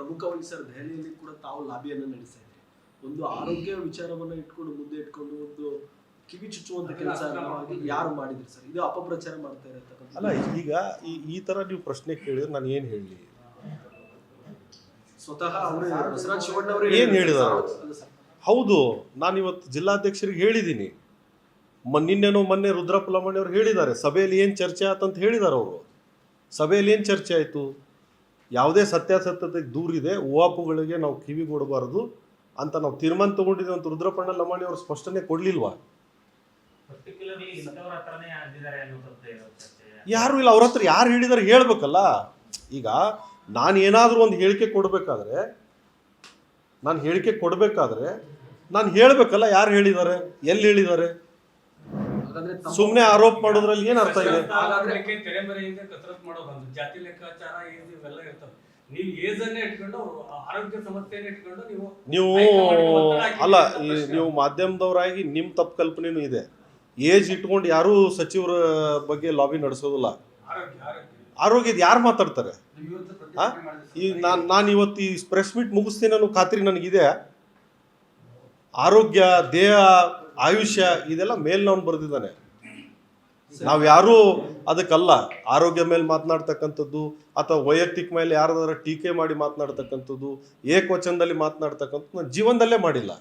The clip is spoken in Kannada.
ಪ್ರಮುಖವಾಗಿ ಸರ್ ದೆಹಲಿಯಲ್ಲಿ ಕೂಡ ತಾವು ಲಾಬಿಯನ್ನು ನಡೆಸ್ತಾ ಇದ್ದೀರಿ. ಒಂದು ಆರೋಗ್ಯ ವಿಚಾರವನ್ನ ಇಟ್ಕೊಂಡು ಮುಂದೆ ಇಟ್ಕೊಂಡು ಒಂದು ಕಿವಿ ಚುಚ್ಚುವಂತ ಕೆಲಸ ಯಾರು ಮಾಡಿದ್ರಿ ಸರ್? ಇದು ಅಪಪ್ರಚಾರ ಮಾಡ್ತಾ ಇರತಕ್ಕಂಥ ಅಲ್ಲ. ಈಗ ಈ ತರ ನೀವು ಪ್ರಶ್ನೆ ಕೇಳಿದ್ರೆ ನಾನು ಏನ್ ಹೇಳಿ? ಸ್ವತಃ ಅವರು ಬಸವರಾಜ ಶಿವಣ್ಣ ಅವರು ಏನ್ ಹೇಳಿದಾರೆ? ಹೌದು, ನಾನು ಇವತ್ತು ಜಿಲ್ಲಾಧ್ಯಕ್ಷರಿಗೆ ಹೇಳಿದ್ದೀನಿ. ಮೊನ್ನೆ ರುದ್ರಪ್ಪ ಲಮಾಣಿ ಅವರು ಹೇಳಿದ್ದಾರೆ, ಸಭೆಯಲ್ಲಿ ಏನು ಚರ್ಚೆ ಆತಂತ ಹೇಳಿದ್ದಾರೆ. ಅವರು ಸಭೆಯಲ್ಲಿ ಏನು ಚರ್ಚೆ ಆಯಿತು? ಯಾವುದೇ ಸತ್ಯಾಸತ್ಯತೆಗೆ ದೂರಿದೆ, ಊಹಾಪುಗಳಿಗೆ ನಾವು ಕಿವಿಗೊಡಬಾರ್ದು ಅಂತ ನಾವು ತೀರ್ಮಾನ ತಗೊಂಡಿದ್ದೀವಿ ಅಂತ ರುದ್ರಪ್ಪ ಲಮಾಣಿ ಅವರು ಸ್ಪಷ್ಟನೆ ಕೊಡ್ಲಿಲ್ವಾ? ಯಾರು ಇಲ್ಲ. ಅವ್ರ ಹತ್ರ ಯಾರು ಹೇಳಿದಾರೆ ಹೇಳ್ಬೇಕಲ್ಲ. ಈಗ ನಾನು ಏನಾದರೂ ಒಂದು ಹೇಳಿಕೆ ಕೊಡಬೇಕಾದ್ರೆ ನಾನು ಹೇಳಬೇಕಲ್ಲ ಯಾರು ಹೇಳಿದ್ದಾರೆ, ಎಲ್ಲಿ ಹೇಳಿದ್ದಾರೆ. ಸುಮ್ಮನೆ ಆರೋಪ ಮಾಡೋದ್ರಲ್ಲಿ ಏನು ಅರ್ಥ ಇದೆ? ತೆರೆಮರೆಯಿಂದ ಕಸರತ್ತು ಮಾಡೋದು, ಜಾತಿ ಲೆಕ್ಕಾಚಾರ ಇವೆಲ್ಲ ಇರ್ತವೆ. ನೀವು ಏಜನ್ನೇ ಇಟ್ಕೊಂಡು ಆರೋಗ್ಯ ಸಮಸ್ಯೆನ ಇಟ್ಕೊಂಡು ನೀವು ಅಲ್ಲ, ನೀವು ಮಾಧ್ಯಮದವರಾಗಿ ನಿಮ್ಮ ತಪ್ಪು ಕಲ್ಪನೆನೂ ಇದೆ. ಏಜ್ ಇಟ್ಕೊಂಡು ಯಾರೂ ಸಚಿವರ ಬಗ್ಗೆ ಲಾಬಿ ನಡೆಸೋದಿಲ್ಲ. ಆರೋಗ್ಯದ ಯಾರು ಮಾತಾಡ್ತಾರೆ? ಈ ನಾನು ಇವತ್ತು ಈ ಪ್ರೆಸ್ ಮೀಟ್ ಮುಗಿಸ್ತೀನಿ ಅನ್ನೋ ಖಾತ್ರಿ ನನಗಿದೆ. ಆರೋಗ್ಯ, ದೇಹ, ಆಯುಷ್ಯ ಇದೆಲ್ಲ ಮೇಲ್ನವನು ಬರೆದಿದ್ದಾನೆ. ನಾವು ಯಾರೂ ಅದಕ್ಕಲ್ಲ. ಆರೋಗ್ಯ ಮೇಲೆ ಮಾತನಾಡ್ತಕ್ಕಂಥದ್ದು ಅಥವಾ ವೈಯಕ್ತಿಕ ಮೇಲೆ ಯಾರಾದ್ರೂ ಟೀಕೆ ಮಾಡಿ ಮಾತನಾಡ್ತಕ್ಕಂಥದ್ದು, ಏಕವಚನದಲ್ಲಿ ಮಾತನಾಡ್ತಕ್ಕಂಥದ್ದು ನಾನು ಜೀವನದಲ್ಲೇ ಮಾಡಿಲ್ಲ.